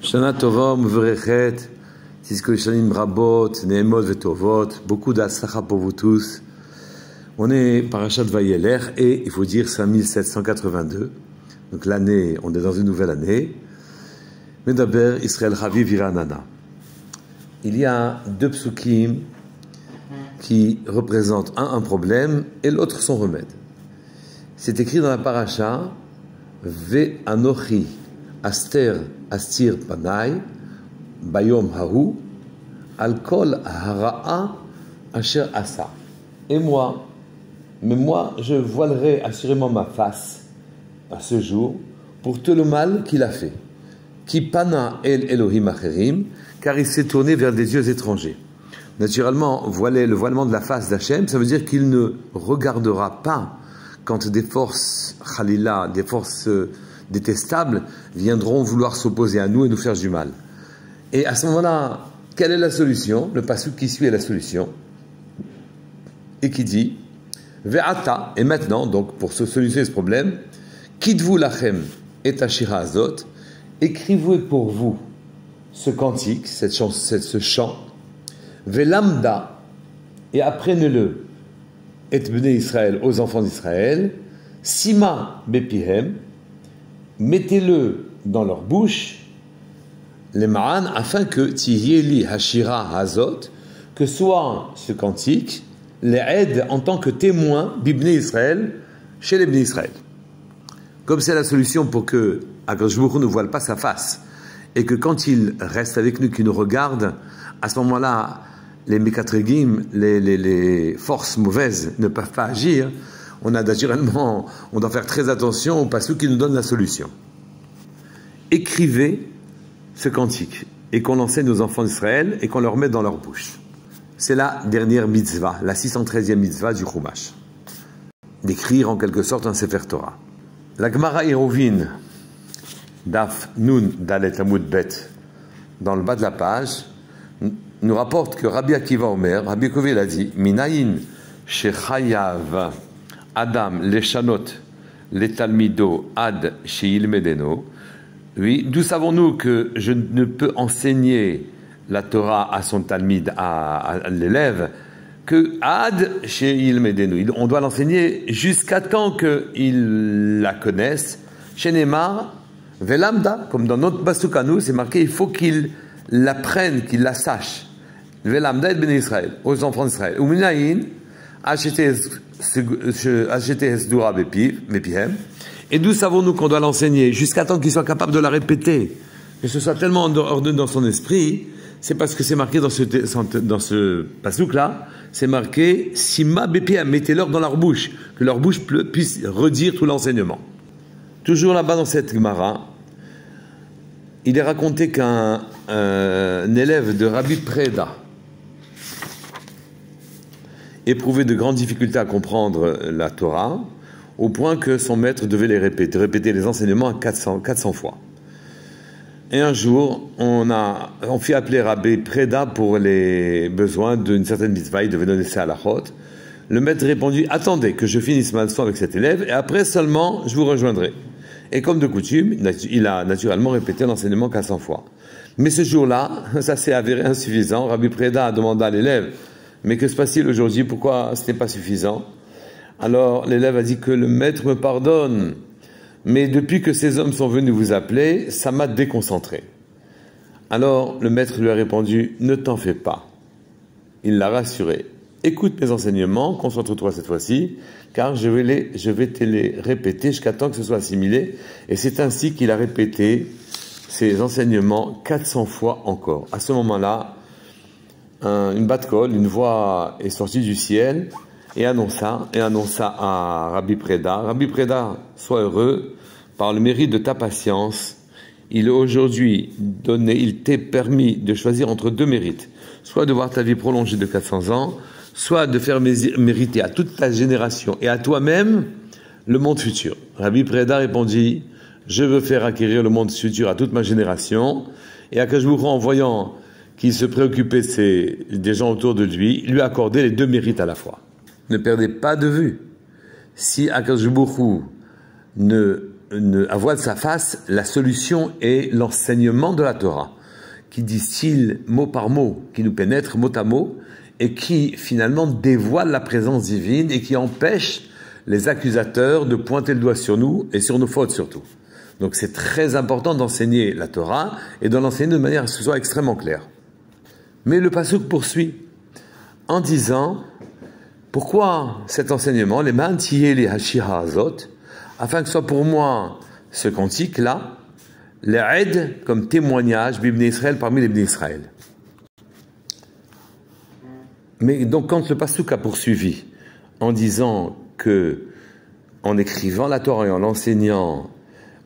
Shana Tova Mverechet, Tisko Shanim Rabot, Nehemot Vetovot, beaucoup d'Atzlacha pour vous tous. On est Parashat Vayeler et il faut dire 5782. Donc l'année, on est dans une nouvelle année. Medaber Israël Chaviv Iranana. Il y a deux psukim qui représentent un problème et l'autre son remède. C'est écrit dans la paracha Ve Anochi Aster Astir Panai Bayom Hahu Al Kol Hara'a Asher Asa. Et moi, je voilerai assurément ma face à ce jour pour tout le mal qu'il a fait. Ki pana el Elohim acherim, car il s'est tourné vers des dieux étrangers. Naturellement, le voilement de la face d'Hachem, ça veut dire qu'il ne regardera pas quand des forces Khalila, des forces détestables, viendront vouloir s'opposer à nous et nous faire du mal. Et à ce moment-là, quelle est la solution? Le pasuk qui suit est la solution. Et qui dit Ve'ata, et maintenant, donc pour se solutionner ce problème, Kitvu lachem et ashira azot, écrivez pour vous ce cantique, ce chant, Ve'lamda, et apprenez-le, et bnei Israël, aux enfants d'Israël, Sima bepihem, mettez-le dans leur bouche, les ma'an, afin que Tihieli hashira hazot, que soit ce cantique, les aide en tant que témoin d'Ibn Israël, chez les Ibn Israël. Comme c'est la solution pour que Akadosh Baruch Hu ne voile pas sa face, et que quand il reste avec nous, qu'il nous regarde, à ce moment-là, les Mekatregim, les forces mauvaises ne peuvent pas agir, on a naturellement, on doit faire très attention au passage qui nous donne la solution. Écrivez ce cantique, et qu'on l'enseigne aux enfants d'Israël, et qu'on leur mette dans leur bouche. C'est la dernière mitzvah, la 613e mitzvah du Chumash. D'écrire en quelque sorte un Sefer Torah. La Gemara Eruvin, Daf Nun Dalet Amud Bet, dans le bas de la page, nous rapporte que Rabbi Akiva Omer, Rabbi Akiva a dit, Minayin shechayav Adam leshanot letalmido ad sheilmedeno. Oui, d'où savons-nous que je ne peux enseigner la Torah à son talmid, à l'élève, que ad sheilmedeno. On doit l'enseigner jusqu'à temps qu'il la connaisse. Chez Neymar, velamda, comme dans notre pasuk à nous, c'est marqué, il faut qu'il l'apprenne, qu'il la sache. Velamda et ben Israël, aux enfants d'Israël. Uminayin, acheter esdura bepihem. Et d'où savons-nous qu'on doit l'enseigner jusqu'à temps qu'il soit capable de la répéter, que ce soit tellement ordonné dans son esprit? C'est parce que c'est marqué dans ce pasuk-là, c'est marqué Sima bepihem, mettez-leur dans leur bouche, que leur bouche puisse redire tout l'enseignement. Toujours là-bas dans cette Gemara, il est raconté qu'un élève de Rabbi Preda éprouvait de grandes difficultés à comprendre la Torah, au point que son maître devait les répéter les enseignements à 400 fois. Et un jour, on fit appeler Rabbi Preda pour les besoins d'une certaine mitzvah, il devait donner ça à la chôte. Le maître répondit, attendez que je finisse ma leçon avec cet élève, et après seulement, je vous rejoindrai. Et comme de coutume, il a naturellement répété l'enseignement 400 fois. Mais ce jour-là, ça s'est avéré insuffisant. Rabbi Preda a demandé à l'élève, mais que se passe-t-il aujourd'hui? Pourquoi ce n'est pas suffisant? Alors l'élève a dit que le maître me pardonne, mais depuis que ces hommes sont venus vous appeler, ça m'a déconcentré. Alors le maître lui a répondu, ne t'en fais pas. Il l'a rassuré. Écoute mes enseignements, concentre-toi cette fois-ci, car je vais te les répéter jusqu'à temps que ce soit assimilé. Et c'est ainsi qu'il a répété ces enseignements 400 fois encore. À ce moment-là, une bat-kol, une voix est sortie du ciel et annonça à Rabbi Preda, Rabbi Preda, sois heureux, par le mérite de ta patience, il t'est permis de choisir entre deux mérites, soit de voir ta vie prolongée de 400 ans, soit de faire mériter à toute ta génération et à toi-même le monde futur. Rabbi Preda répondit, je veux faire acquérir le monde futur à toute ma génération, et Akadosh Baruch Hu, en voyant qu'il se préoccupait des gens autour de lui accordait les deux mérites à la fois. Ne perdez pas de vue. Si Akadosh Baruch Hu ne à voile sa face, la solution est l'enseignement de la Torah, qui distille mot par mot, qui nous pénètre mot à mot, et qui finalement dévoile la présence divine et qui empêche les accusateurs de pointer le doigt sur nous et sur nos fautes surtout. Donc c'est très important d'enseigner la Torah et de l'enseigner de manière à ce que ce soit extrêmement clair. Mais le pasuk poursuit en disant pourquoi cet enseignement, les ma'antiyeh les hashira azot, afin que ce soit pour moi ce cantique-là, les aide comme témoignage b'ibn Israël parmi les b'nai Israël. Mais donc quand le pasuk a poursuivi en disant que en écrivant la Torah et en l'enseignant,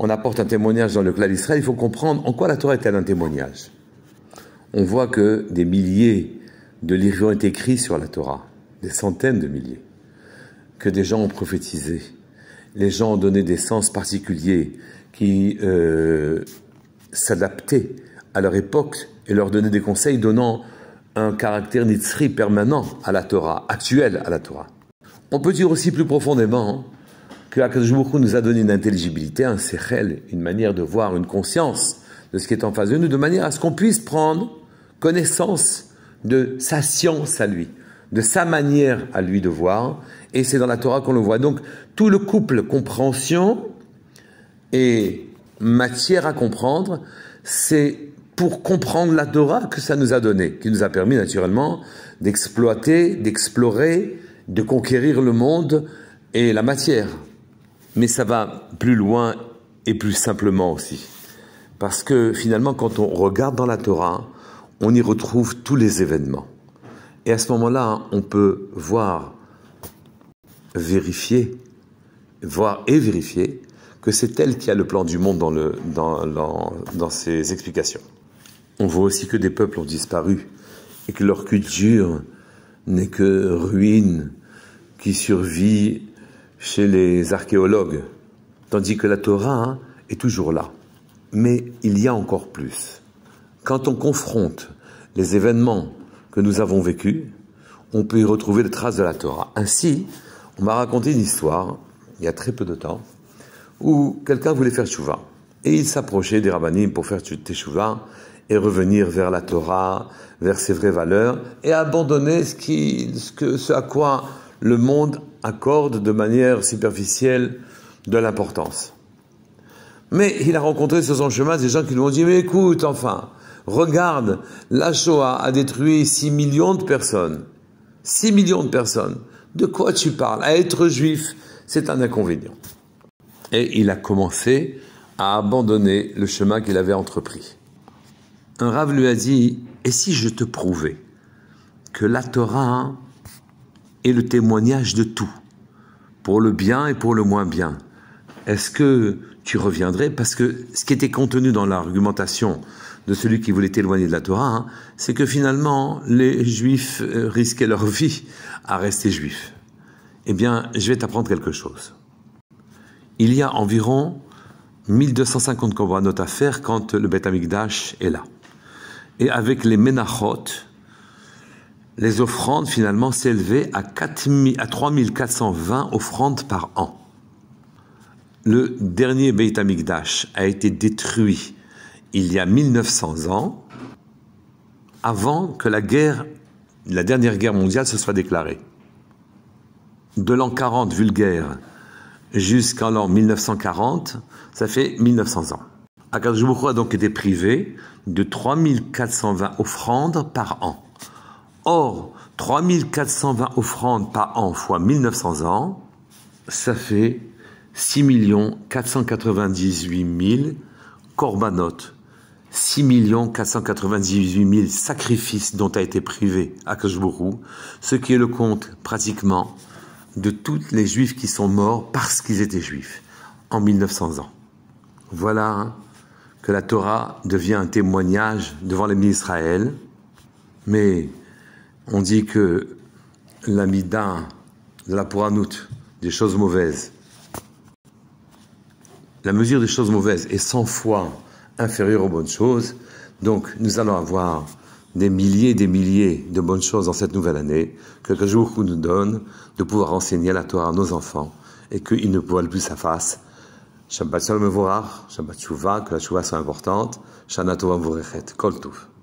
on apporte un témoignage dans le clan d'Israël, il faut comprendre en quoi la Torah est-elle un témoignage. On voit que des milliers de livres ont été écrits sur la Torah, des centaines de milliers, que des gens ont prophétisé, les gens ont donné des sens particuliers qui s'adaptaient à leur époque et leur donnaient des conseils donnant un caractère nitzri permanent à la Torah, actuel à la Torah. On peut dire aussi plus profondément que Akadosh Baruch Hu nous a donné une intelligibilité, un sechel, une manière de voir, une conscience de ce qui est en face de nous, de manière à ce qu'on puisse prendre connaissance de sa science à lui, de sa manière à lui de voir, et c'est dans la Torah qu'on le voit. Donc tout le couple compréhension et matière à comprendre, c'est pour comprendre la Torah que ça nous a donné, qui nous a permis naturellement d'exploiter, d'explorer, de conquérir le monde et la matière. Mais ça va plus loin et plus simplement aussi. Parce que finalement, quand on regarde dans la Torah, on y retrouve tous les événements. Et à ce moment-là, on peut voir, vérifier que c'est elle qui a le plan du monde dans ses explications. On voit aussi que des peuples ont disparu et que leur culture n'est que ruine qui survit chez les archéologues, tandis que la Torah est toujours là. Mais il y a encore plus. Quand on confronte les événements que nous avons vécus, on peut y retrouver les traces de la Torah. Ainsi, on m'a raconté une histoire, il y a très peu de temps, où quelqu'un voulait faire tchouva. Et il s'approchait des rabbanim pour faire tchouva et revenir vers la Torah, vers ses vraies valeurs, et abandonner ce à quoi le monde accorde de manière superficielle de l'importance. Mais il a rencontré sur son chemin des gens qui lui ont dit « Mais écoute, enfin, regarde, la Shoah a détruit 6 millions de personnes. 6 millions de personnes. De quoi tu parles? À être juif, c'est un inconvénient. » Et il a commencé à abandonner le chemin qu'il avait entrepris. Un Rav lui a dit « Et si je te prouvais que la Torah est le témoignage de tout, pour le bien et pour le moins bien, est-ce que tu reviendrais ?» Parce que ce qui était contenu dans l'argumentation de celui qui voulait t'éloigner de la Torah, c'est que finalement, les Juifs risquaient leur vie à rester Juifs. Eh bien, je vais t'apprendre quelque chose. Il y a environ 1250 korbanot à faire quand le Beth Amikdash est là. Et avec les Menachot, les offrandes finalement s'élevaient à 3420 offrandes par an. Le dernier Beit Amikdash a été détruit il y a 1900 ans, avant que la dernière guerre mondiale se soit déclarée. De l'an 40 vulgaire jusqu'en l'an 1940, ça fait 1900 ans. Akadosh Baruch Hu a donc été privé de 3420 offrandes par an. Or, 3420 offrandes par an fois 1900 ans, ça fait 6 498 000 korbanot, 6 498 000 sacrifices dont a été privé Akadosh Baruch Hu, ce qui est le compte pratiquement de tous les Juifs qui sont morts parce qu'ils étaient Juifs en 1900 ans. Voilà que la Torah devient un témoignage devant les Israël, mais on dit que la mida de la pouranout, des choses mauvaises, la mesure des choses mauvaises est 100 fois inférieure aux bonnes choses, donc nous allons avoir des milliers de bonnes choses dans cette nouvelle année, que le jour où nous donne de pouvoir enseigner la Torah à nos enfants et qu'ils ne voilent plus sa face. Shabbat Shalom Mevorach, Shabbat Shuvah, que la Shuvah soit importante. Shana Tova Mvorechet, Kol Tov.